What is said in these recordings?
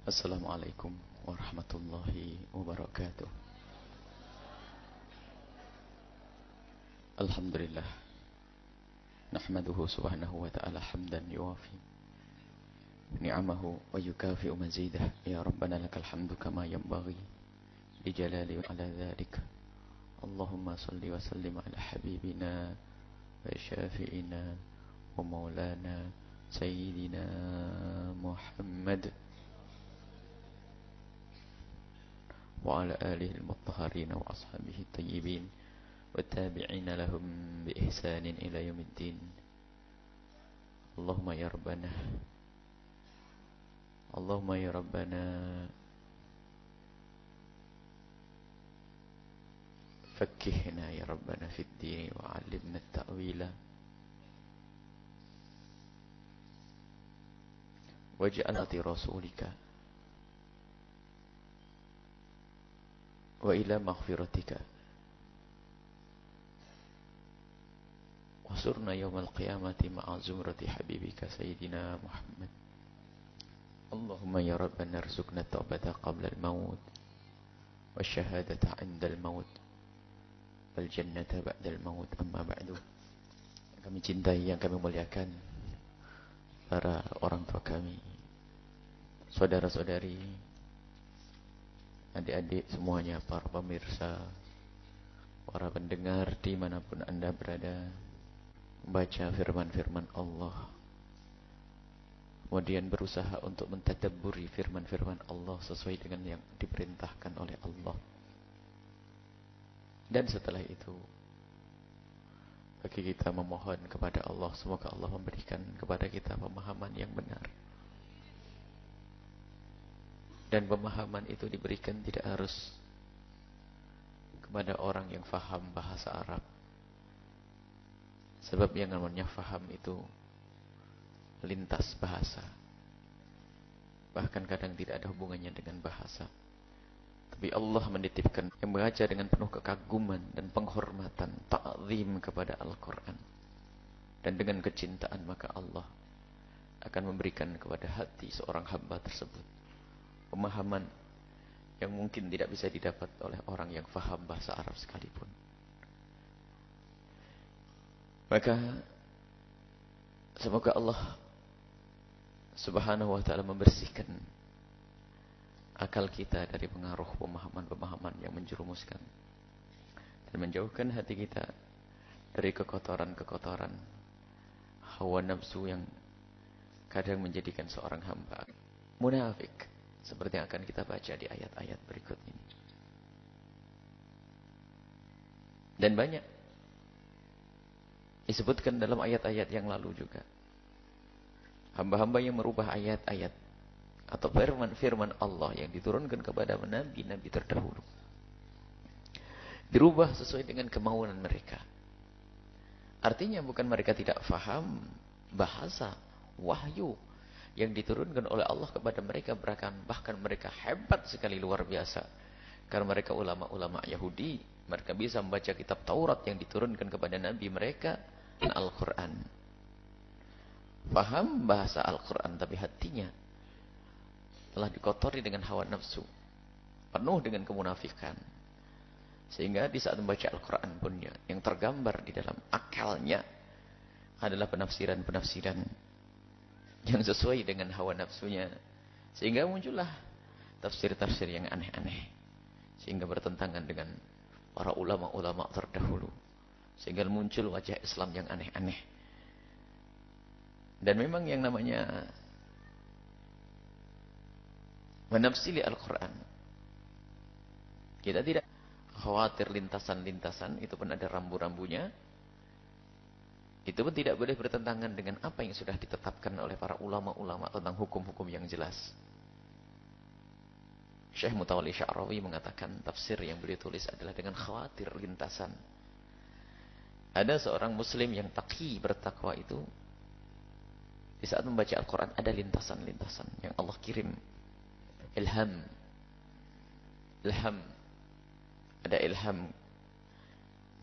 Assalamualaikum warahmatullahi wabarakatuh. Alhamdulillah. Nahmaduhu subhanahu wa ta'ala hamdan yuwafi ni'amahu wa yukafi'u mazidah. Ya Rabbana lakal hamdu kama yanbaghi li jalali wa ala dhalika. Allahumma salli wa sallim ala habibina wa syafi'ina wa maulana Sayyidina Muhammad wa ala alihi al-mutahharin wa ashabihi tayyibin wa tabi'ina lahum bi ihsanin ila yaumiddin. Allahumma ya Rabbana, Allahumma ya Rabbana, fakkihna ya Rabbana fid din wa 'allimna at-ta'wila waj'al ati rasulika wa ila maghfiratika wasurna yawmal qiyamati ma'a zumrati habibika Sayyidina Muhammad. Allahumma ya Rabbana arzuqna taubata qabla al-maut wa syahadata 'inda al-maut wal jannata ba'da al-maut. Amma ba'du. Yang kami cintai, yang kami muliakan, para orang tua kami, saudara-saudari, adik-adik semuanya, para pemirsa, para pendengar dimanapun Anda berada, membaca firman-firman Allah, kemudian berusaha untuk mentadabburi firman-firman Allah sesuai dengan yang diperintahkan oleh Allah. Dan setelah itu, bagi kita memohon kepada Allah, semoga Allah memberikan kepada kita pemahaman yang benar. Dan pemahaman itu diberikan tidak harus kepada orang yang faham bahasa Arab. Sebab yang namanya faham itu lintas bahasa. Bahkan kadang tidak ada hubungannya dengan bahasa. Tapi Allah menitipkan yang membaca dengan penuh kekaguman dan penghormatan, ta'zim kepada Al-Quran. Dan dengan kecintaan maka Allah akan memberikan kepada hati seorang hamba tersebut pemahaman yang mungkin tidak bisa didapat oleh orang yang faham bahasa Arab sekalipun. Maka semoga Allah Subhanahu wa ta'ala membersihkan akal kita dari pengaruh pemahaman-pemahaman yang menjerumuskan dan menjauhkan hati kita dari kekotoran-kekotoran hawa nafsu yang kadang menjadikan seorang hamba munafik, seperti yang akan kita baca di ayat-ayat berikut ini. Dan banyak disebutkan dalam ayat-ayat yang lalu juga. Hamba-hamba yang merubah ayat-ayat atau firman-firman Allah yang diturunkan kepada nabi-nabi terdahulu. Dirubah sesuai dengan kemauan mereka. Artinya bukan mereka tidak faham bahasa wahyu yang diturunkan oleh Allah kepada mereka, bahkan mereka hebat sekali, luar biasa. Karena mereka ulama-ulama Yahudi, mereka bisa membaca kitab Taurat yang diturunkan kepada nabi mereka dan Al-Quran. Faham bahasa Al-Quran, tapi hatinya telah dikotori dengan hawa nafsu, penuh dengan kemunafikan. Sehingga di saat membaca Al-Quran pun yang tergambar di dalam akalnya adalah penafsiran-penafsiran yang sesuai dengan hawa nafsunya. Sehingga muncullah tafsir-tafsir yang aneh-aneh, sehingga bertentangan dengan para ulama-ulama terdahulu. Sehingga muncul wajah Islam yang aneh-aneh. Dan memang yang namanya menafsiri Al-Quran, kita tidak khawatir lintasan-lintasan, itu pun ada rambu-rambunya. Itu pun tidak boleh bertentangan dengan apa yang sudah ditetapkan oleh para ulama-ulama tentang hukum-hukum yang jelas. Syekh Mutawalli Sya'rawi mengatakan tafsir yang beliau tulis adalah dengan khawatir lintasan. Ada seorang muslim yang taqi, bertakwa itu, di saat membaca Al-Quran ada lintasan-lintasan yang Allah kirim. Ilham. Ada ilham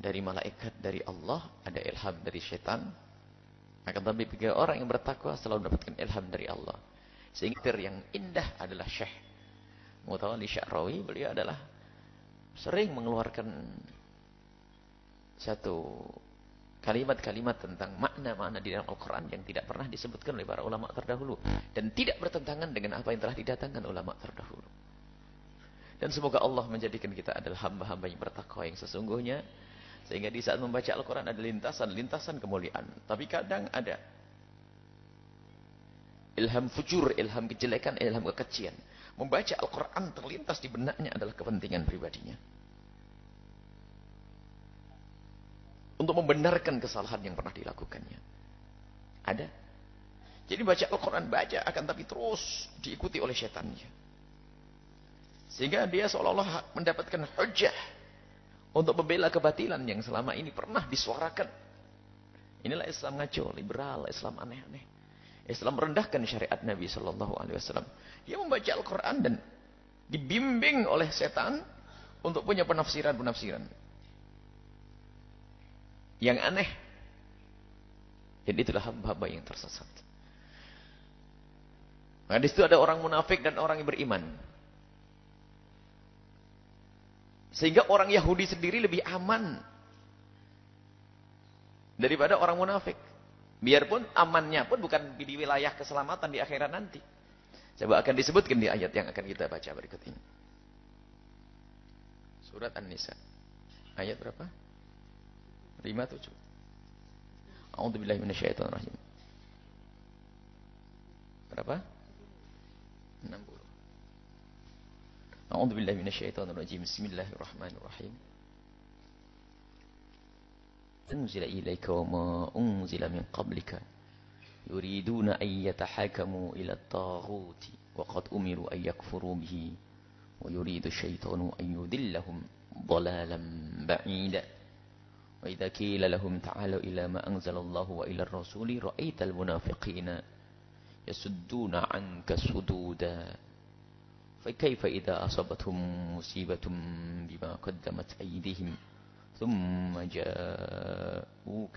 dari malaikat, dari Allah, ada ilham dari syaitan. Akan tapi bagi orang yang bertakwa selalu mendapatkan ilham dari Allah. Sehingga yang indah adalah Syekh Mutawalli Sya'rawi. Beliau adalah sering mengeluarkan satu kalimat-kalimat tentang makna-makna di dalam Al-Quran yang tidak pernah disebutkan oleh para ulama terdahulu. Dan tidak bertentangan dengan apa yang telah didatangkan ulama terdahulu. Dan semoga Allah menjadikan kita adalah hamba-hamba yang bertakwa yang sesungguhnya. Sehingga di saat membaca Al-Quran ada lintasan-lintasan kemuliaan. Tapi kadang ada ilham fujur, ilham kejelekan, ilham kekejian. Membaca Al-Quran terlintas di benaknya adalah kepentingan pribadinya. Untuk membenarkan kesalahan yang pernah dilakukannya. Ada. Jadi baca Al-Quran, baca akan tapi terus diikuti oleh setannya. Sehingga dia seolah-olah mendapatkan hujah untuk membela kebatilan yang selama ini pernah disuarakan. Inilah Islam ngaco, liberal, Islam aneh-aneh. Islam merendahkan syariat Nabi Sallallahu Alaihi Wasallam. Dia membaca Al-Quran dan dibimbing oleh setan untuk punya penafsiran-penafsiran yang aneh. Jadi itulah hamba-hamba yang tersesat. Nah, di situ ada orang munafik dan orang yang beriman. Sehingga orang Yahudi sendiri lebih aman daripada orang munafik. Biarpun amannya pun bukan di wilayah keselamatan di akhirat nanti. Coba akan disebutkan di ayat yang akan kita baca berikut ini. Surat An-Nisa. Ayat berapa? 57. A'udzubillahi minasyaitonirrajim. Berapa? 60. A'udzubillahi minasyaitonirrajim. Bismillahirrahmanirrahim. Unzila ilaika wa ma unzila min qablika yuriduna an yatahakamu ila at-taghuti wa qad umiru an yakfuru bihi wa yuridu asyaitanu an yudillahum dhalalan ba'ida. وإذا قيل لهم تعالوا إلى ما أنزل الله وإلى الرسول رأيت المنافقين يسدون عنك سدودا فكيف إذا أصابتهم مصيبة بما قدمت أيديهم ثم جاءوك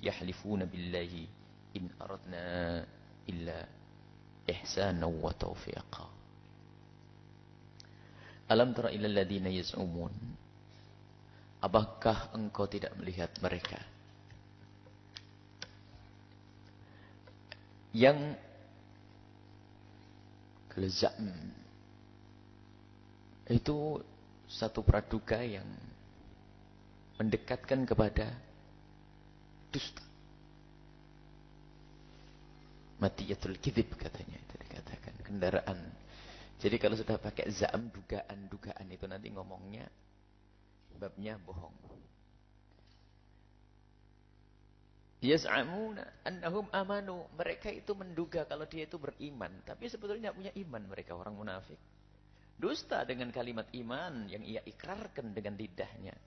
يحلفون بالله إن أردنا إلا إحسانا وتوفيقا ألم تر إلى الذين يزعمون. Apakah engkau tidak melihat mereka yang kelezam itu satu praduga yang mendekatkan kepada dusta. Matiyatul kidhib katanya itu dikatakan kendaraan. Jadi kalau sudah pakai zam, dugaan itu nanti ngomongnya babnya bohong. Yaz'amuna annahum amanu. Mereka itu menduga kalau dia itu beriman. Tapi sebetulnya punya iman mereka orang munafik. Dusta dengan kalimat iman yang ia ikrarkan dengan lidahnya.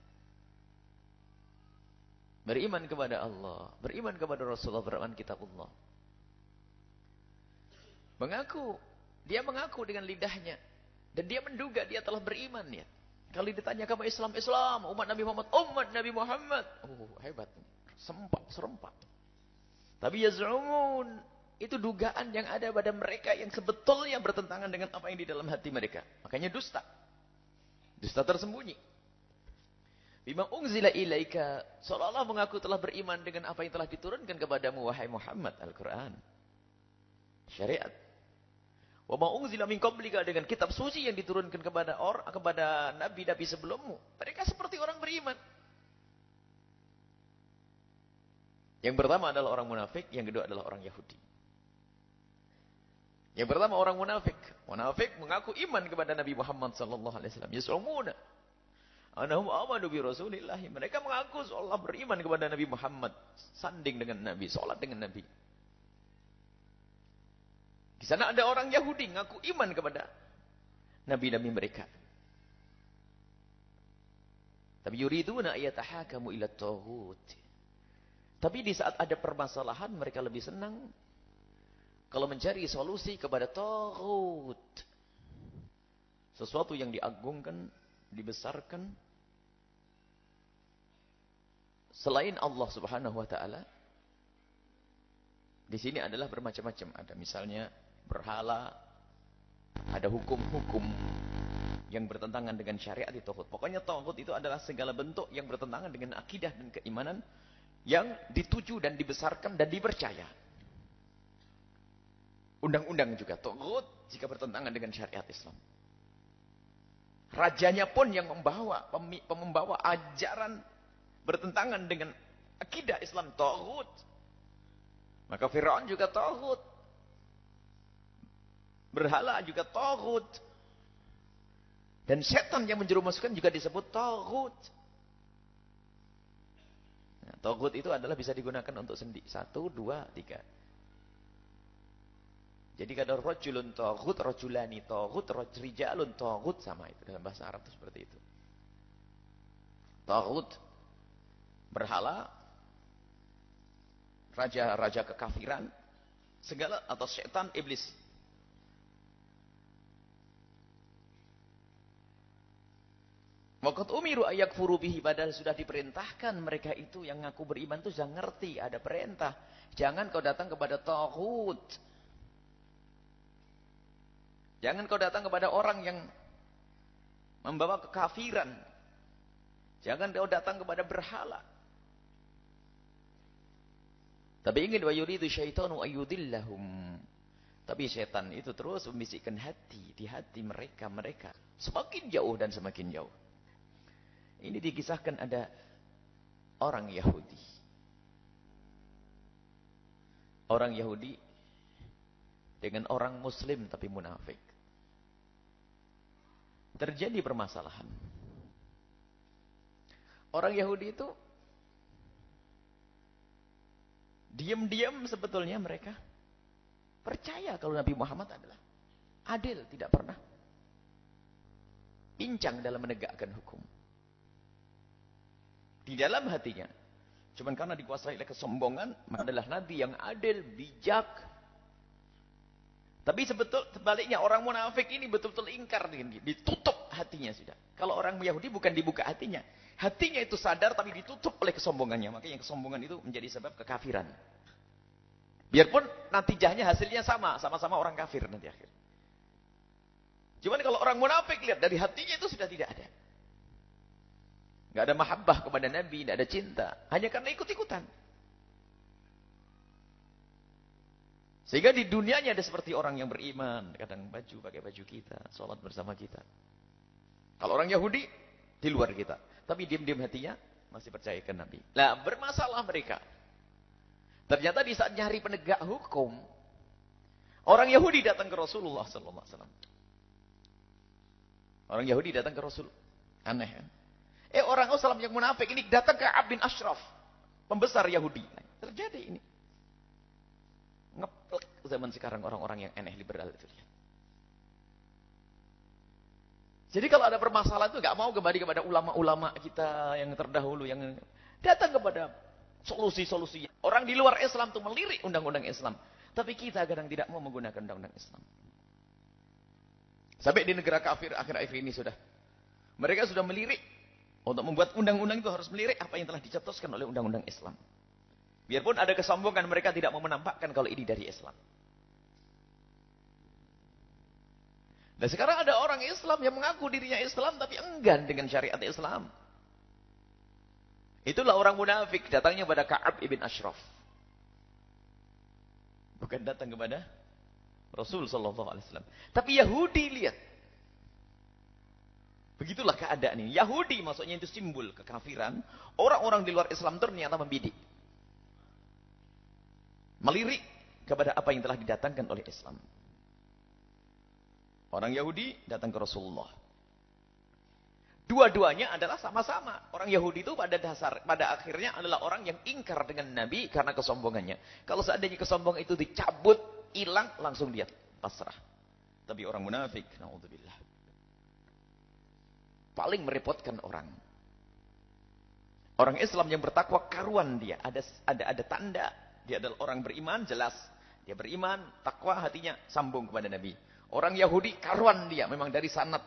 Beriman kepada Allah. Beriman kepada Rasulullah. Beriman kitabullah. Dia mengaku dengan lidahnya. Dan dia menduga dia telah beriman ya. Kalau ditanya kamu Islam, umat Nabi Muhammad. Oh, hebat. Serempak. Tapi yaz'umun, itu dugaan yang ada pada mereka yang sebetulnya bertentangan dengan apa yang di dalam hati mereka. Makanya dusta. Dusta tersembunyi. Bima unzila ilaika, seolah-olah mengaku telah beriman dengan apa yang telah diturunkan kepadamu wahai Muhammad, Al-Quran. Syariat. Wa ma unzila min qablika, dengan kitab suci yang diturunkan kepada nabi-nabi sebelummu. Mereka seperti orang beriman. Yang pertama adalah orang munafik, yang kedua adalah orang Yahudi. Yang pertama orang munafik. Munafik mengaku iman kepada Nabi Muhammad sallallahu alaihi wasallam. Yas'umuna annahum amanu bi Rasulillah. Mereka mengaku seolah beriman kepada Nabi Muhammad, sanding dengan Nabi, salat dengan Nabi. Di sana ada orang Yahudi ngaku iman kepada nabi-nabi mereka. Tapi yuriduna ayatahakamu ila taghut. Tapi di saat ada permasalahan mereka lebih senang kalau mencari solusi kepada taghut. Sesuatu yang diagungkan, dibesarkan selain Allah Subhanahu wa taala. Di sini adalah bermacam-macam. Ada misalnya berhala, ada hukum-hukum yang bertentangan dengan syariat itu taghut. Pokoknya taghut itu adalah segala bentuk yang bertentangan dengan akidah dan keimanan yang dituju dan dibesarkan dan dipercaya. Undang-undang juga taghut jika bertentangan dengan syariat Islam. Rajanya pun yang membawa ajaran bertentangan dengan akidah Islam, taghut. Maka Firaun juga taghut. Berhala juga taghut. Dan setan yang menjerumuskan juga disebut taghut. Nah, taghut itu adalah bisa digunakan untuk sendi. 1, 2, 3. Jadi kalau rajulun taghut, rajulani taghut, rijalun taghut, sama itu. Dalam bahasa Arab itu seperti itu. Taghut, berhala, raja-raja kekafiran, segala atau setan, iblis. Waqad umiru ayakfuru bihi, padahal sudah diperintahkan mereka itu yang ngaku beriman itu sudah ngerti ada perintah. Jangan kau datang kepada taghut. Jangan kau datang kepada orang yang membawa kekafiran. Jangan kau datang kepada berhala. Tapi ingin wa yuridu syaitanu ayyudillahum. Tapi setan itu terus membisikkan di hati mereka semakin jauh dan semakin jauh. Ini dikisahkan ada orang Yahudi. Orang Yahudi dengan orang Muslim tapi munafik. Terjadi permasalahan. Orang Yahudi itu diam-diam sebetulnya mereka percaya kalau Nabi Muhammad adalah adil, tidak pernah pincang dalam menegakkan hukum. Di dalam hatinya, cuman karena dikuasai oleh kesombongan, maka adalah Nabi yang adil, bijak. Tapi sebaliknya orang munafik ini betul-betul ingkar, ditutup hatinya sudah. Kalau orang Yahudi bukan dibuka hatinya. Hatinya itu sadar tapi ditutup oleh kesombongannya. Makanya kesombongan itu menjadi sebab kekafiran. Biarpun natijahnya hasilnya sama-sama orang kafir nanti akhir. Cuman kalau orang munafik lihat dari hatinya itu sudah tidak ada. Enggak ada mahabbah kepada Nabi, tidak ada cinta, hanya karena ikut-ikutan. Sehingga di dunianya ada seperti orang yang beriman, kadang pakai baju kita, sholat bersama kita. Kalau orang Yahudi di luar kita, tapi diam-diam hatinya masih percaya ke Nabi. Nah, bermasalah mereka. Ternyata di saat nyari penegak hukum, orang Yahudi datang ke Rasulullah sallallahu alaihi wasallam. Orang Yahudi datang ke Rasul. Aneh kan? Orang Islam yang munafik ini datang ke Ka'ab bin Ashraf, pembesar Yahudi. Terjadi ini. Ngeplek zaman sekarang orang-orang yang aneh liberal itu. Jadi kalau ada permasalahan itu nggak mau kembali kepada ulama-ulama kita yang terdahulu, yang datang kepada solusi-solusi. Orang di luar Islam itu melirik undang-undang Islam, tapi kita kadang tidak mau menggunakan undang-undang Islam. Sampai di negara kafir akhir-akhir ini mereka sudah melirik untuk membuat undang-undang itu harus melirik apa yang telah dicetuskan oleh undang-undang Islam. Biarpun ada kesombongan, mereka tidak mau menampakkan kalau ini dari Islam. Dan sekarang ada orang Islam yang mengaku dirinya Islam tapi enggan dengan syariat Islam. Itulah orang munafik datangnya kepada Ka'ab ibn Ashraf. Bukan datang kepada Rasul sallallahu alaihi wasallam. Tapi Yahudi lihat. Begitulah keadaan ini. Yahudi maksudnya itu simbol kekafiran. Orang-orang di luar Islam ternyata membidik. Melirik kepada apa yang telah didatangkan oleh Islam. Orang Yahudi datang ke Rasulullah. Dua-duanya adalah sama-sama. Orang Yahudi itu pada akhirnya adalah orang yang ingkar dengan Nabi karena kesombongannya. Kalau seandainya kesombongan itu dicabut, hilang, langsung dia pasrah. Tapi orang munafik, naudzubillah, paling merepotkan orang. Orang Islam yang bertakwa karuan dia, ada tanda dia adalah orang beriman, jelas dia beriman, takwa, hatinya sambung kepada Nabi. Orang Yahudi karuan dia, memang dari sanad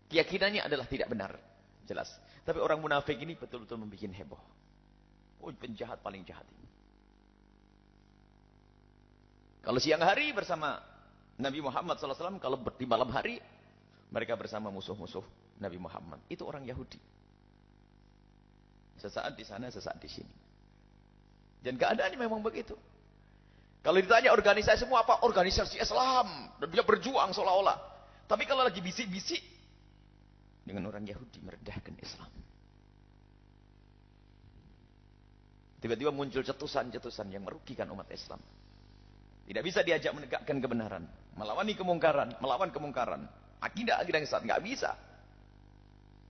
keyakinannya adalah tidak benar, jelas. Tapi orang munafik ini betul-betul membuat heboh. Oh, penjahat paling jahat ini. Kalau siang hari bersama Nabi Muhammad SAW, kalau di malam hari mereka bersama musuh-musuh Nabi Muhammad. Itu orang Yahudi. Sesaat di sana, sesaat di sini. Dan keadaannya memang begitu. Kalau ditanya organisasi semua apa? Organisasi Islam. Dan dia berjuang seolah-olah. Tapi kalau lagi bisik-bisik dengan orang Yahudi merendahkan Islam. Tiba-tiba muncul cetusan-cetusan yang merugikan umat Islam. Tidak bisa diajak menegakkan kebenaran. Melawan kemungkaran. Akidah-akidah Islam. Nggak bisa.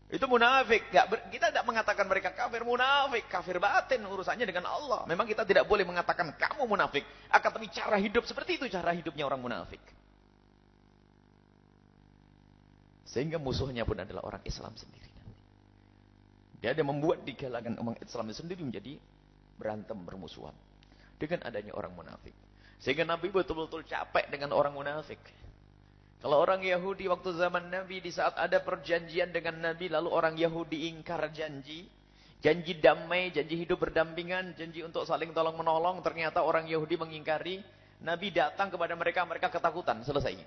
Itu munafik. Kita tidak mengatakan mereka kafir. Munafik. Kafir batin urusannya dengan Allah. Memang kita tidak boleh mengatakan kamu munafik. Akan tapi cara hidup seperti itu. Cara hidupnya orang munafik. Sehingga musuhnya pun adalah orang Islam sendiri. Dia ada membuat di kalangan umat Islam sendiri menjadi berantem, bermusuhan. Dengan adanya orang munafik. Sehingga Nabi betul-betul capek dengan orang munafik. Kalau orang Yahudi waktu zaman Nabi, di saat ada perjanjian dengan Nabi, lalu orang Yahudi ingkar janji. Janji damai, janji hidup berdampingan, janji untuk saling tolong menolong. Ternyata orang Yahudi mengingkari. Nabi datang kepada mereka, mereka ketakutan. Selesai.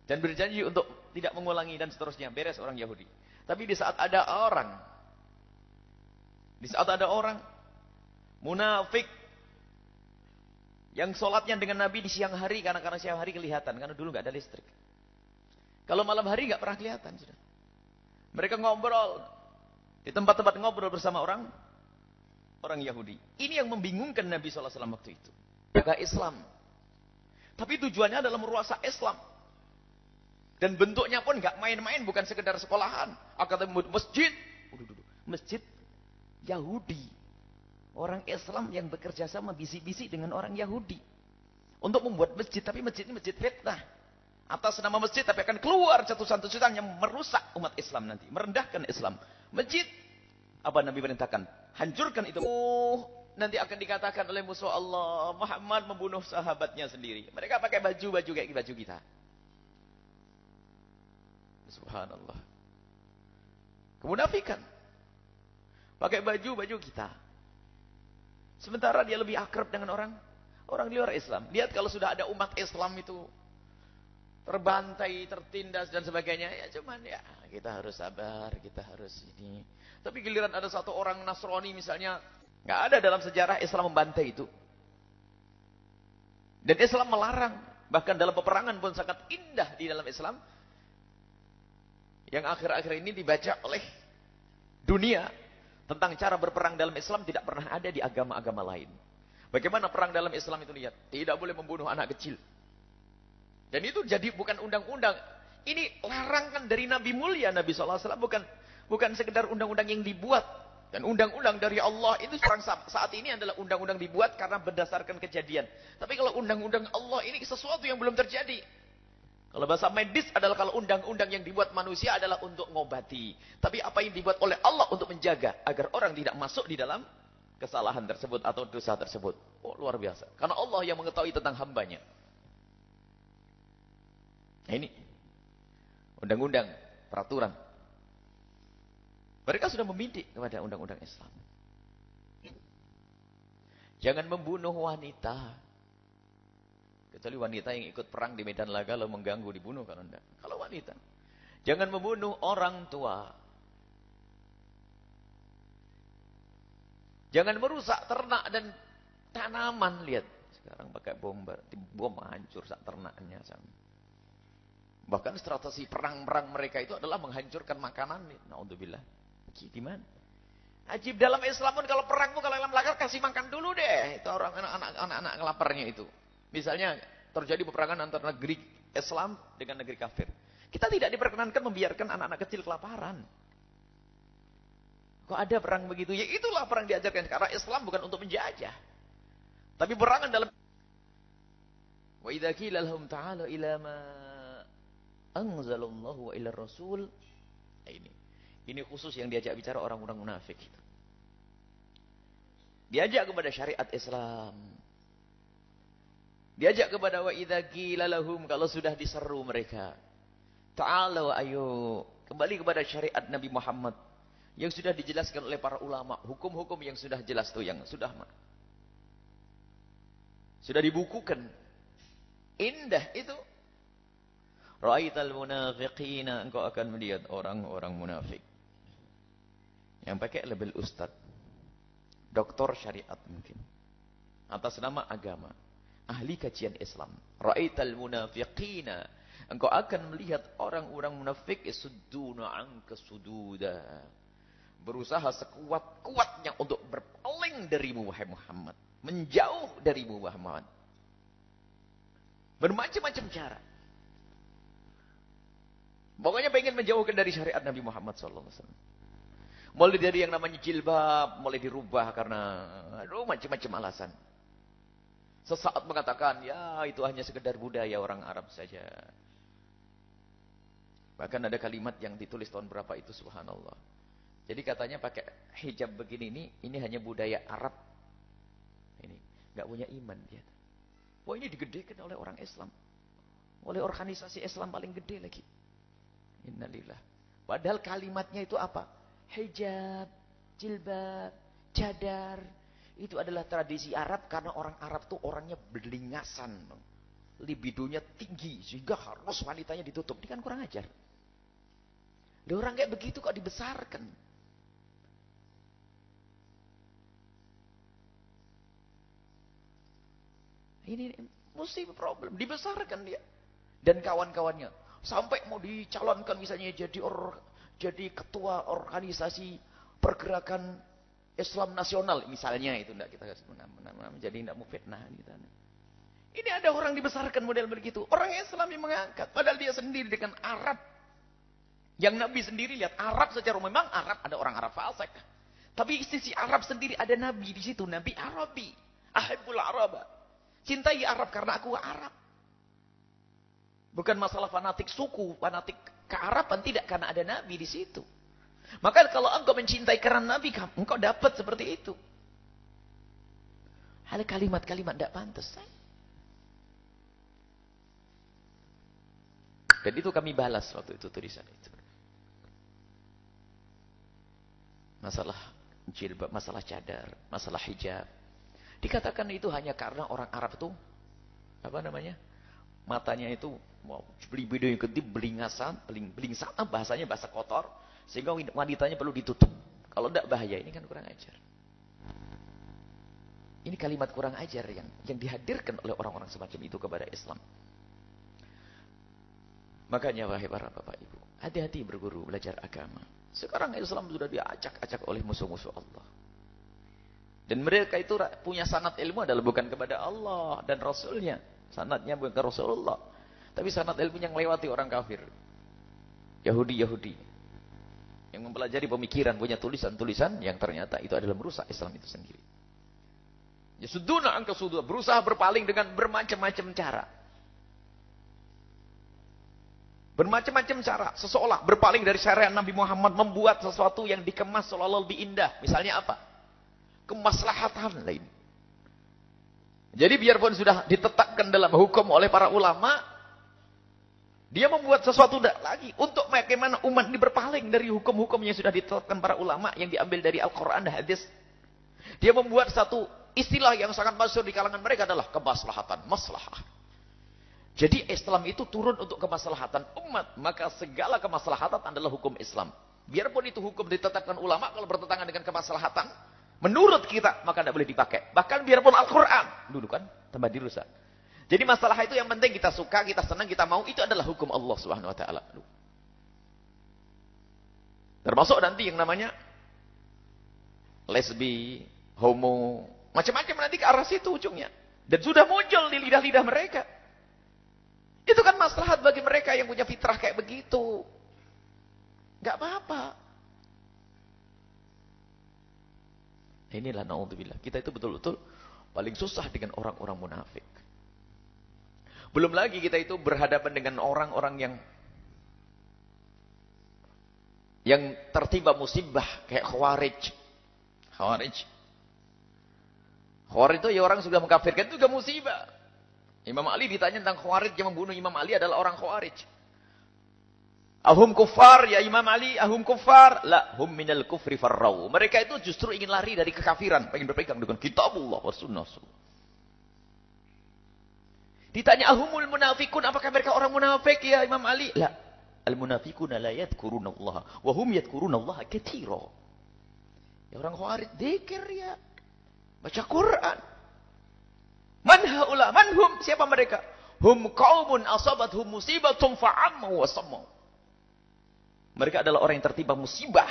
Dan berjanji untuk tidak mengulangi dan seterusnya. Beres orang Yahudi. Tapi di saat ada orang munafik yang sholatnya dengan Nabi di siang hari, karena siang hari kelihatan, karena dulu nggak ada listrik. Kalau malam hari nggak pernah kelihatan. Sudah. Mereka ngobrol di tempat-tempat ngobrol bersama orang Yahudi. Ini yang membingungkan Nabi SAW waktu itu. Jaga Islam. Tapi tujuannya adalah merusak Islam. Dan bentuknya pun nggak main-main, bukan sekedar sekolahan. Akan masjid. Masjid Yahudi. Orang Islam yang bekerja sama bisik-bisik dengan orang Yahudi. Untuk membuat masjid. Tapi masjid ini masjid fitnah. Atas nama masjid tapi akan keluar cetusan-cetusan yang merusak umat Islam nanti. Merendahkan Islam. Masjid. Apa Nabi perintahkan? Hancurkan itu. Nanti akan dikatakan oleh musuh Allah. Muhammad membunuh sahabatnya sendiri. Mereka pakai baju-baju kayak baju kita. Subhanallah. Kemunafikan. Pakai baju-baju kita. Sementara dia lebih akrab dengan orang di luar Islam. Lihat kalau sudah ada umat Islam itu terbantai, tertindas dan sebagainya. Ya cuman ya kita harus sabar, kita harus ini. Tapi giliran ada satu orang Nasrani misalnya. Nggak ada dalam sejarah Islam membantai itu. Dan Islam melarang. Bahkan dalam peperangan pun sangat indah di dalam Islam. Yang akhir-akhir ini dibaca oleh dunia. Tentang cara berperang dalam Islam tidak pernah ada di agama-agama lain. Bagaimana perang dalam Islam itu lihat. Tidak boleh membunuh anak kecil. Dan itu jadi bukan undang-undang. Ini larangan dari Nabi mulia Nabi SAW. Bukan sekedar undang-undang yang dibuat. Dan undang-undang dari Allah itu saat ini adalah undang-undang dibuat karena berdasarkan kejadian. Tapi kalau undang-undang Allah ini sesuatu yang belum terjadi. Kalau bahasa medis adalah kalau undang-undang yang dibuat manusia adalah untuk ngobati. Tapi apa yang dibuat oleh Allah untuk menjaga. Agar orang tidak masuk di dalam kesalahan tersebut atau dosa tersebut. Oh luar biasa. Karena Allah yang mengetahui tentang hambanya. Nah ini. Undang-undang, peraturan. Mereka sudah membidik kepada undang-undang Islam. Jangan membunuh wanita. Kecuali wanita yang ikut perang di medan laga lalu mengganggu, dibunuh kalau enggak. Kalau wanita. Jangan membunuh orang tua. Jangan merusak ternak dan tanaman. Lihat. Sekarang pakai bom hancur sak ternaknya. Bahkan strategi perang-perang mereka itu adalah menghancurkan makanan. Naudzubillah. Gimana? Ajib dalam Islam pun kalau perang pun kalau dalam laga kasih makan dulu deh. Itu orang anak-anak ngelaparnya itu. Misalnya terjadi peperangan antara negeri Islam dengan negeri kafir. Kita tidak diperkenankan membiarkan anak-anak kecil kelaparan. Kok ada perang begitu? Ya itulah perang diajarkan. Karena Islam bukan untuk menjajah. Tapi perangan dalam wa idza qila lahum ta'alu ila ma anzalallahu wa ila rasul. Ini khusus yang diajak bicara orang-orang munafik. Diajak kepada syariat Islam. Diajak kepada wa idza qila lahum kalau sudah diseru mereka. Ta'alu ayo kembali kepada syariat Nabi Muhammad yang sudah dijelaskan oleh para ulama, hukum-hukum yang sudah jelas tuh yang sudah Sudah dibukukan. Indah itu. Ra'aital munafiqina, engkau akan melihat orang-orang munafik. Yang pakai label ustad. Doktor syariat mungkin. Atas nama agama. Ahli kajian Islam. Ra'aital munafiqina. Engkau akan melihat orang-orang munafik yasudduna anka sududa. Berusaha sekuat-kuatnya untuk berpaling darimu wahai Muhammad. Menjauh darimu wahai Muhammad. Bermacam-macam cara. Pokoknya pengen menjauhkan dari syariat Nabi Muhammad SAW. Mulai dari yang namanya jilbab, mulai dirubah karena macam-macam alasan. Sesaat mengatakan, ya itu hanya sekedar budaya orang Arab saja. Bahkan ada kalimat yang ditulis tahun berapa itu, subhanallah. Jadi katanya pakai hijab begini ini hanya budaya Arab. Ini nggak punya iman dia. Wah, ini digedekan oleh orang Islam. Oleh organisasi Islam paling gede lagi. Innalillah. Padahal kalimatnya itu apa? Hijab, jilbab, cadar. Itu adalah tradisi Arab karena orang Arab tuh orangnya berlingasan. Libidonya tinggi sehingga harus wanitanya ditutup. Ini kan kurang ajar. Ada orang kayak begitu kok dibesarkan. Ini mesti problem. Dibesarkan dia. Dan kawan-kawannya. Sampai mau dicalonkan misalnya jadi ketua organisasi pergerakan Islam nasional. Misalnya itu. Enggak, kita jadi tidak mau fitnah. Ini ada orang dibesarkan model begitu. Orang Islam yang mengangkat. Padahal dia sendiri dengan Arab. Yang Nabi sendiri lihat Arab secara umum. Memang Arab ada orang Arab fasik. Tapi sisi Arab sendiri ada Nabi di situ. Nabi Arabi. Ahibbul Araba. Cintai Arab karena aku Arab. Bukan masalah fanatik suku, fanatik kearaban. Tidak, karena ada Nabi di situ. Maka kalau engkau mencintai karena Nabi, engkau dapat seperti itu. Hal kalimat-kalimat tidak pantas. Dan itu kami balas waktu itu tulisan itu. Masalah jilbab, masalah cadar, masalah hijab. Dikatakan itu hanya karena orang Arab itu, matanya itu, libido yang gede, belingasan, bahasanya bahasa kotor, sehingga wanitanya perlu ditutup. Kalau tidak bahaya, ini kan kurang ajar. Ini kalimat kurang ajar yang dihadirkan oleh orang-orang semacam itu kepada Islam. Makanya wahai para bapak ibu, hati-hati berguru, belajar agama. Sekarang Islam sudah diacak-acak oleh musuh-musuh Allah. Dan mereka itu punya sanad ilmu adalah bukan kepada Allah dan Rasulnya. Sanadnya bukan ke Rasulullah. Tapi sanad ilmu yang melewati orang kafir. Yahudi. Yang mempelajari pemikiran, punya tulisan-tulisan yang ternyata itu adalah merusak Islam itu sendiri. Yasudduna anka sududa, berusaha berpaling dengan bermacam-macam cara. Bermacam-macam cara. Seseolah berpaling dari syariat Nabi Muhammad, membuat sesuatu yang dikemas seolah lebih indah. Misalnya apa? Kemaslahatan lain. Jadi biarpun sudah ditetapkan dalam hukum oleh para ulama, dia membuat sesuatu lagi untuk bagaimana umat ini berpaling dari hukum-hukum yang sudah ditetapkan para ulama yang diambil dari Al-Quran dan hadis. Dia membuat satu istilah yang sangat masyhur di kalangan mereka adalah kemaslahatan, maslahah. Jadi Islam itu turun untuk kemaslahatan umat, maka segala kemaslahatan adalah hukum Islam. Biarpun itu hukum ditetapkan ulama, kalau bertentangan dengan kemaslahatan, menurut kita, maka tidak boleh dipakai. Bahkan biarpun Al-Quran, dulu kan, tambah dirusak. Jadi masalah itu yang penting kita suka, kita senang, kita mau, itu adalah hukum Allah Subhanahu Wa Taala. Termasuk nanti yang namanya lesbi, homo, macam-macam nanti ke arah situ ujungnya. Dan sudah muncul di lidah-lidah mereka. Itu kan maslahat bagi mereka yang punya fitrah kayak begitu. Gak apa-apa. Inilah na'udzubillah. Kita itu betul-betul paling susah dengan orang-orang munafik. Belum lagi kita itu berhadapan dengan orang-orang yang tertimpa musibah kayak Khawarij. Khawarij itu ya orang sudah mengkafirkan, itu juga musibah. Imam Ali ditanya tentang Khawarij, yang membunuh Imam Ali adalah orang Khawarij. Ahum kuffar ya Imam Ali, ahum kuffar? La, hum minal kufri farrau. Mereka itu justru ingin lari dari kekafiran, pengen berpegang dengan kitabullah wa sunnah. Ditanya ahumul munafikun, apakah mereka orang munafik ya Imam Ali? La. Al-munafikuna la yadhkurunallaha wa hum yadhkurunallaha katsira. Ya orang khawarij zikir ya. Baca Quran. Man haula manhum? Siapa mereka? Hum qaumun asabathum musibatun fa'ammu wa sammu. Mereka adalah orang yang tertimpa musibah,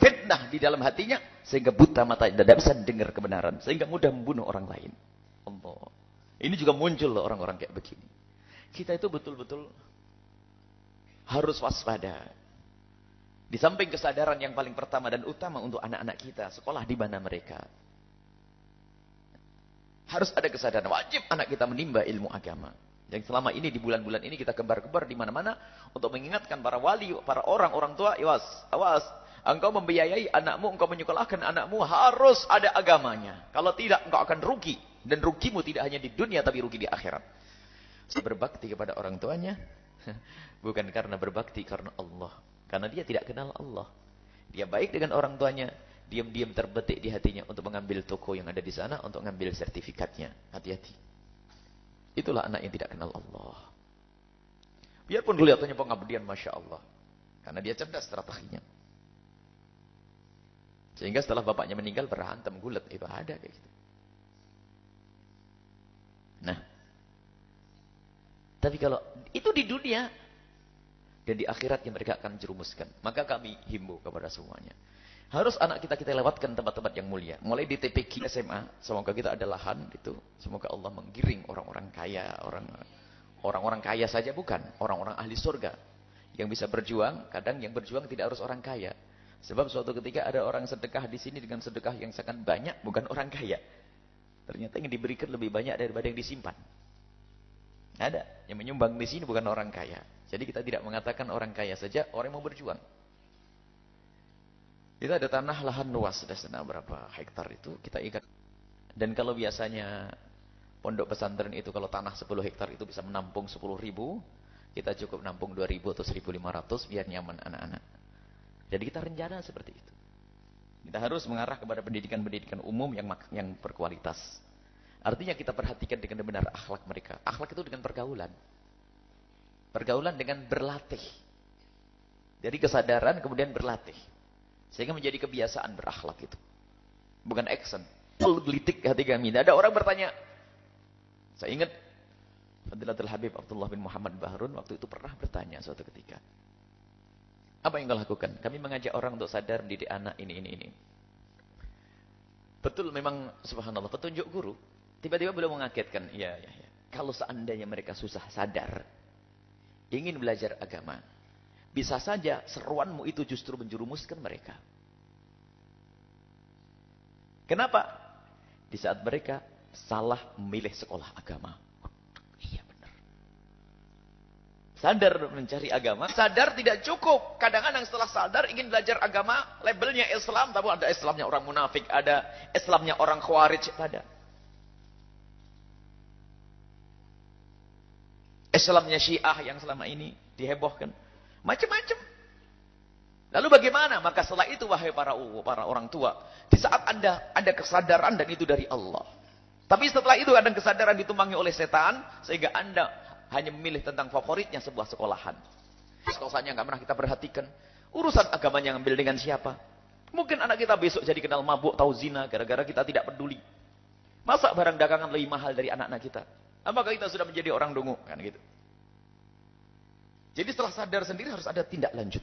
fitnah di dalam hatinya sehingga buta mata, tidak bisa dengar kebenaran, sehingga mudah membunuh orang lain. Allah. Ini juga muncul loh orang-orang kayak begini. Kita itu betul-betul harus waspada. Di samping kesadaran yang paling pertama dan utama untuk anak-anak kita, sekolah di mana mereka. Harus ada kesadaran, wajib anak kita menimba ilmu agama. Yang selama ini di bulan-bulan ini kita gembar-gembar di mana-mana untuk mengingatkan para wali, para orang tua, awas, engkau membiayai anakmu, engkau menyekolahkan anakmu, harus ada agamanya. Kalau tidak, engkau akan rugi. Dan rugimu tidak hanya di dunia, tapi rugi di akhirat. Berbakti kepada orang tuanya, bukan karena berbakti karena Allah. Karena dia tidak kenal Allah. Dia baik dengan orang tuanya, diam-diam terbetik di hatinya untuk mengambil toko yang ada di sana, untuk mengambil sertifikatnya. Hati-hati. Itulah anak yang tidak kenal Allah. Biarpun kelihatannya pengabdian, Masya Allah. Karena dia cerdas strateginya. Sehingga setelah bapaknya meninggal, berhantam gulat. Itu ada kayak gitu. Nah. Tapi kalau itu di dunia. Dan di akhiratnya mereka akan jerumuskan. Maka kami himbau kepada semuanya. Harus anak kita lewatkan tempat-tempat yang mulia. Mulai di TPQ SMA, semoga kita ada lahan gitu. Semoga Allah menggiring orang-orang kaya, orang-orang kaya saja bukan, orang-orang ahli surga yang bisa berjuang. Kadang yang berjuang tidak harus orang kaya. Sebab suatu ketika ada orang sedekah di sini dengan sedekah yang sangat banyak, bukan orang kaya. Ternyata yang diberikan lebih banyak daripada yang disimpan. Ada yang menyumbang di sini bukan orang kaya. Jadi kita tidak mengatakan orang kaya saja, orang yang mau berjuang. Kita ada tanah lahan luas, sudah berapa hektar itu kita ikat. Dan kalau biasanya pondok pesantren itu kalau tanah 10 hektar itu bisa menampung 10.000, kita cukup nampung 2.000 atau 1.500 biar nyaman anak-anak. Jadi kita rencana seperti itu. Kita harus mengarah kepada pendidikan-pendidikan umum yang berkualitas. Artinya kita perhatikan dengan benar akhlak mereka. Akhlak itu dengan pergaulan. Pergaulan dengan berlatih. Jadi kesadaran kemudian berlatih. Sehingga menjadi kebiasaan berakhlak itu. Bukan action. Gelitik hati kami. Ada orang bertanya. Saya ingat Fadilatul Habib Abdullah bin Muhammad Bahrun waktu itu pernah bertanya suatu ketika. Apa yang kau lakukan? Kami mengajak orang untuk sadar mendidik anak ini. Betul memang subhanallah petunjuk guru. Tiba-tiba beliau mengagetkan. Ya. Kalau seandainya mereka susah sadar. Ingin belajar agama. Bisa saja seruanmu itu justru menjerumuskan mereka. Kenapa? Di saat mereka salah memilih sekolah agama. Iya benar. Sadar mencari agama. Sadar tidak cukup. Kadang-kadang setelah sadar ingin belajar agama. Labelnya Islam. Tapi ada Islamnya orang munafik. Ada Islamnya orang khawarij. Ada. Islamnya Syiah yang selama ini dihebohkan. Macam-macam. Lalu bagaimana? Maka setelah itu wahai para orang tua. Di saat Anda ada kesadaran dan itu dari Allah. Tapi setelah itu ada kesadaran ditumpangi oleh setan. Sehingga Anda hanya memilih tentang favoritnya sebuah sekolahan. Sekolahnya nggak pernah kita perhatikan. Urusan agamanya ngambil dengan siapa? Mungkin anak kita besok jadi kenal mabuk, tahu zina. Gara-gara kita tidak peduli. Masa barang dagangan lebih mahal dari anak-anak kita? Apakah kita sudah menjadi orang dungu? Kan gitu. Jadi setelah sadar sendiri harus ada tindak lanjut.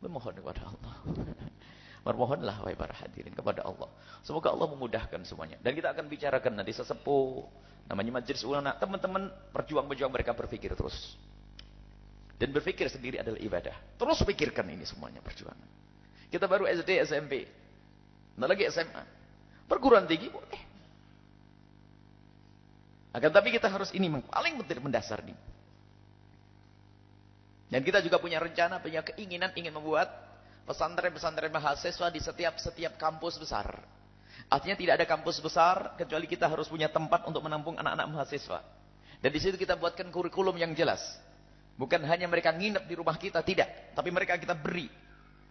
Memohon kepada Allah. Bermohonlah wahai para hadirin kepada Allah. Semoga Allah memudahkan semuanya. Dan kita akan bicarakan nanti sesepuh. Namanya majelis ulama. Teman-teman berjuang mereka berpikir terus. Dan berpikir sendiri adalah ibadah. Terus pikirkan ini semuanya perjuangan. Kita baru SD, SMP. Nanti lagi SMA. Perguruan tinggi boleh. Akan tapi kita harus ini paling penting mendasar nih. Dan kita juga punya rencana, punya keinginan ingin membuat pesantren-pesantren mahasiswa di setiap kampus besar. Artinya tidak ada kampus besar kecuali kita harus punya tempat untuk menampung anak-anak mahasiswa. Dan di situ kita buatkan kurikulum yang jelas. Bukan hanya mereka nginep di rumah kita, tidak. Tapi mereka kita beri.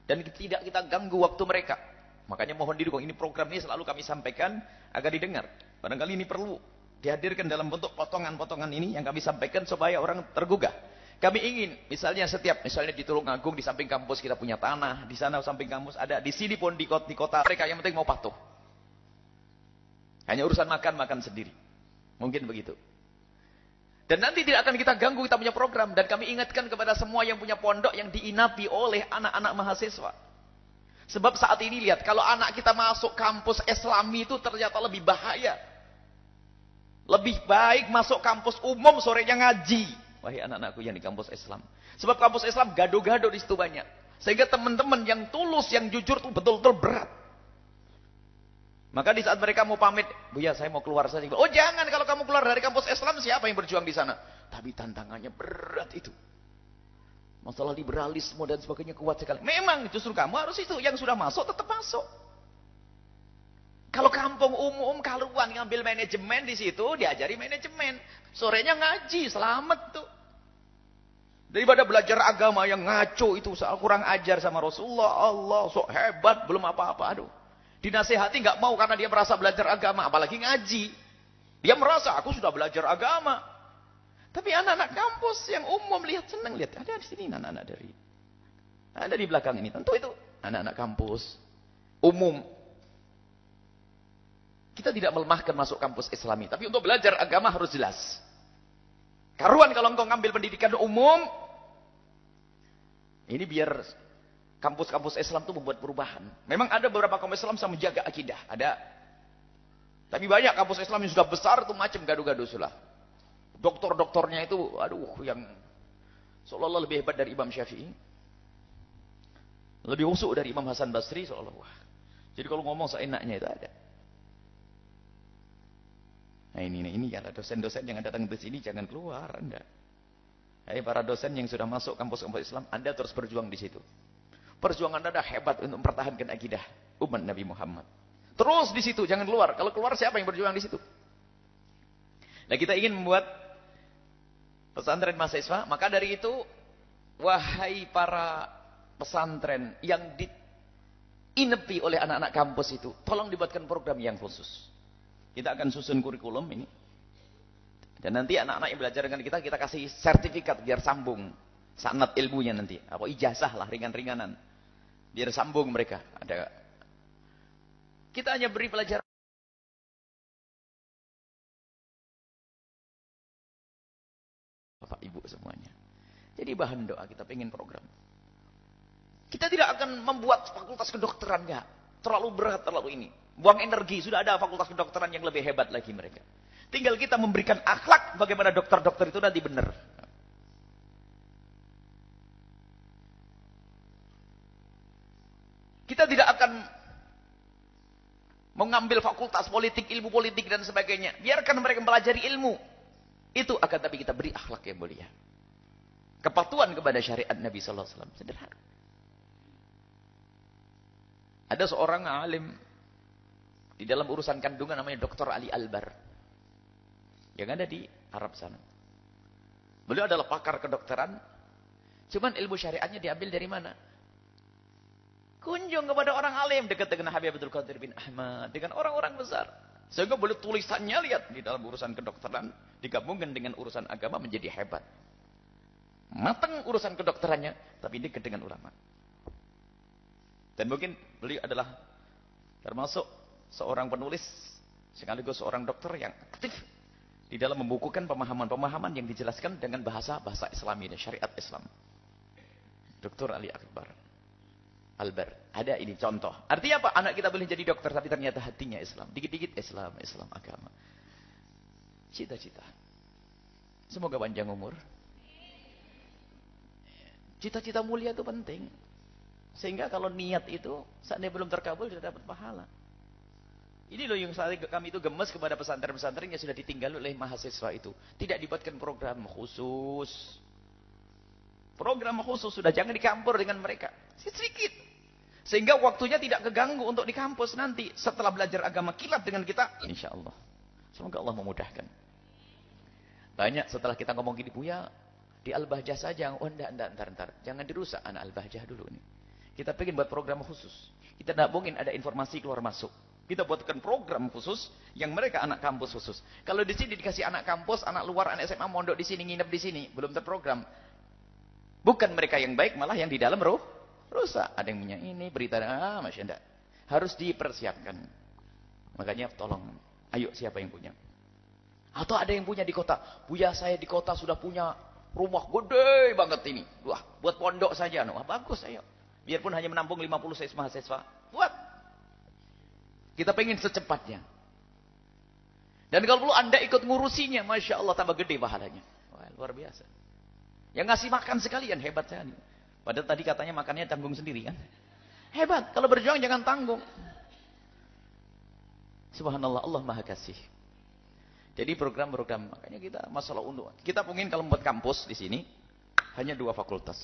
Dan tidak kita ganggu waktu mereka. Makanya mohon didukung. Ini program ini selalu kami sampaikan agar didengar. Barangkali ini perlu. Dihadirkan dalam bentuk potongan-potongan ini yang kami sampaikan supaya orang tergugah. Kami ingin, misalnya misalnya di Tulungagung, di samping kampus kita punya tanah, di sana samping kampus ada, di sini pun di kota mereka yang penting mau patuh. Hanya urusan makan sendiri. Mungkin begitu. Dan nanti tidak akan kita ganggu, kita punya program. Dan kami ingatkan kepada semua yang punya pondok yang diinapi oleh anak-anak mahasiswa. Sebab saat ini lihat, kalau anak kita masuk kampus Islami itu ternyata lebih bahaya. Lebih baik masuk kampus umum sorenya ngaji. Wahai anak-anakku yang di kampus Islam. Sebab kampus Islam gado-gado di situ banyak. Sehingga teman-teman yang tulus, yang jujur itu betul-betul berat. Maka di saat mereka mau pamit, Buya saya mau keluar saja. Oh jangan, kalau kamu keluar dari kampus Islam siapa yang berjuang di sana? Tapi tantangannya berat itu. Masalah liberalisme dan sebagainya kuat sekali. Memang justru kamu harus itu. Yang sudah masuk tetap masuk. Kalau kampung umum kaluan ngambil manajemen di situ, diajari manajemen. Sorenya ngaji, selamat tuh. Daripada belajar agama yang ngaco itu, kurang ajar sama Rasulullah, Allah sok hebat, belum apa-apa. Aduh. Dinasehati nggak mau karena dia merasa belajar agama, apalagi ngaji. Dia merasa aku sudah belajar agama. Tapi anak-anak kampus yang umum lihat senang lihat ada di sini anak-anak ada di belakang ini. Tentu itu anak-anak kampus umum. Kita tidak melemahkan masuk kampus Islami, tapi untuk belajar agama harus jelas. Karuan kalau engkau ngambil pendidikan umum, ini biar kampus-kampus Islam itu membuat perubahan. Memang ada beberapa kampus Islam yang menjaga akidah, ada. Tapi banyak kampus Islam yang sudah besar itu macam gado-gado sulah. Doktor-doktornya itu, aduh, yang seolah-olah lebih hebat dari Imam Syafi'i. Lebih usuk dari Imam Hasan Basri, seolah-olah. Jadi kalau ngomong seenaknya itu ada. Nah ini kalau dosen-dosen yang datang ke sini jangan keluar Anda. Hai para dosen yang sudah masuk kampus-kampus Islam, Anda terus berjuang di situ. Perjuangan Anda hebat untuk mempertahankan akidah umat Nabi Muhammad. Terus di situ, jangan keluar. Kalau keluar siapa yang berjuang di situ? Nah kita ingin membuat pesantren mahasiswa, maka dari itu wahai para pesantren yang diinepi oleh anak-anak kampus itu, tolong dibuatkan program yang khusus. Kita akan susun kurikulum ini. Dan nanti anak-anak yang belajar dengan kita kasih sertifikat biar sambung sanad ilmunya nanti. Apa ijazah lah, ringan-ringanan. Biar sambung mereka. Kita hanya beri pelajaran. Bapak Ibu semuanya. Jadi bahan doa kita pengen program. Kita tidak akan membuat fakultas kedokteran enggak. Terlalu berat, terlalu ini. Buang energi, sudah ada fakultas kedokteran yang lebih hebat lagi mereka. Tinggal kita memberikan akhlak bagaimana dokter-dokter itu nanti benar. Kita tidak akan mengambil fakultas politik, ilmu politik dan sebagainya. Biarkan mereka mempelajari ilmu. Itu akan tapi kita beri akhlak yang mulia. Kepatuhan kepada syariat Nabi sallallahu alaihi wasallam sederhana. Ada seorang alim di dalam urusan kandungan namanya Dr. Ali Albar. Yang ada di Arab sana. Beliau adalah pakar kedokteran. Cuman ilmu syariatnya diambil dari mana? Kunjung kepada orang alim dekat dengan Habib Abdul Qadir bin Ahmad. Dengan orang-orang besar. Sehingga boleh tulisannya lihat di dalam urusan kedokteran. Digabungkan dengan urusan agama menjadi hebat. Matang urusan kedokterannya. Tapi dekat dengan ulama. Dan mungkin beliau adalah termasuk seorang penulis sekaligus seorang dokter yang aktif di dalam membukukan pemahaman-pemahaman yang dijelaskan dengan bahasa Islami dan syariat Islam. Dr. Ali Albar. Ada ini contoh. Artinya apa? Anak kita boleh jadi dokter tapi ternyata hatinya Islam. Dikit-dikit Islam agama. Cita-cita. Semoga panjang umur. Cita-cita mulia itu penting. Sehingga kalau niat itu seandainya belum terkabul sudah dapat pahala. Ini loh yang kami itu gemes kepada pesantren-pesantren yang sudah ditinggal oleh mahasiswa itu. Tidak dibuatkan program khusus. Program khusus sudah jangan dicampur dengan mereka. Sedikit. Sehingga waktunya tidak keganggu untuk di kampus nanti. Setelah belajar agama kilat dengan kita. Insya Allah. Semoga Allah memudahkan. Banyak setelah kita ngomong gini, Buya, di Al-Bahjah saja. Oh entar. Jangan dirusak anak Al-Bahjah dulu nih. Kita pengen buat program khusus. Kita tidak mungkin ada informasi keluar masuk. Kita buatkan program khusus yang mereka anak kampus khusus. Kalau di sini dikasih anak kampus, anak luar, anak SMA mondok di sini, nginep di sini, belum terprogram. Bukan mereka yang baik, malah yang di dalam rusak. Ada yang punya ini, berita, masya Allah. Harus dipersiapkan. Makanya tolong, ayo siapa yang punya? Atau ada yang punya di kota. Buya saya di kota sudah punya rumah gede banget ini. Wah, buat pondok saja. Wah, bagus ayo. Biarpun hanya menampung 50 mahasiswa. Buat. Kita pengen secepatnya. Dan kalau perlu Anda ikut ngurusinya, Masya Allah tambah gede pahalanya. Wah, luar biasa. Yang ngasih makan sekalian, hebat sekali. Padahal tadi katanya makannya tanggung sendiri kan. Hebat, kalau berjuang jangan tanggung. Subhanallah, Allah Maha Kasih. Jadi program-program, makanya kita masalah unduh. Kita pengen kalau membuat kampus di sini, hanya 2 fakultas.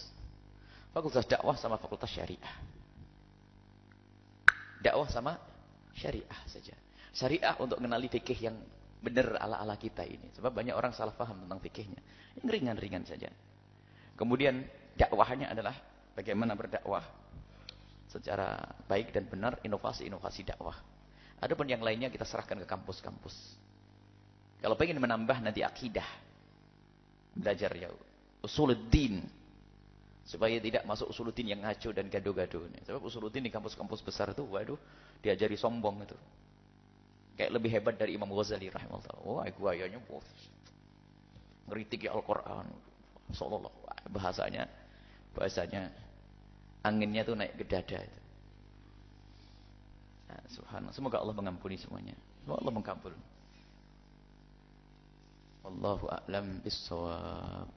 Fakultas dakwah sama fakultas syariah. Dakwah sama syariah saja. Syariah untuk mengenali fikih yang benar ala-ala kita ini. Sebab banyak orang salah paham tentang fikihnya. Yang ringan-ringan saja. Kemudian dakwahnya adalah bagaimana berdakwah secara baik dan benar, inovasi-inovasi dakwah. Adapun yang lainnya kita serahkan ke kampus-kampus. Kalau pengen menambah nanti akidah. Belajar ya usuluddin. Supaya tidak masuk usuluddin yang ngaco dan gado-gado. Sebab usuluddin di kampus-kampus besar itu, waduh, diajari sombong itu. Kayak lebih hebat dari Imam Ghazali rahimahullah. Wah, guayanya ngeritik Al-Quran. Sallallahu bahasanya anginnya tuh naik ke dada itu. Nah, subhanallah. Semoga Allah mengampuni semuanya. Semoga Allah mengkabul. Wallahu a'lam bissawab.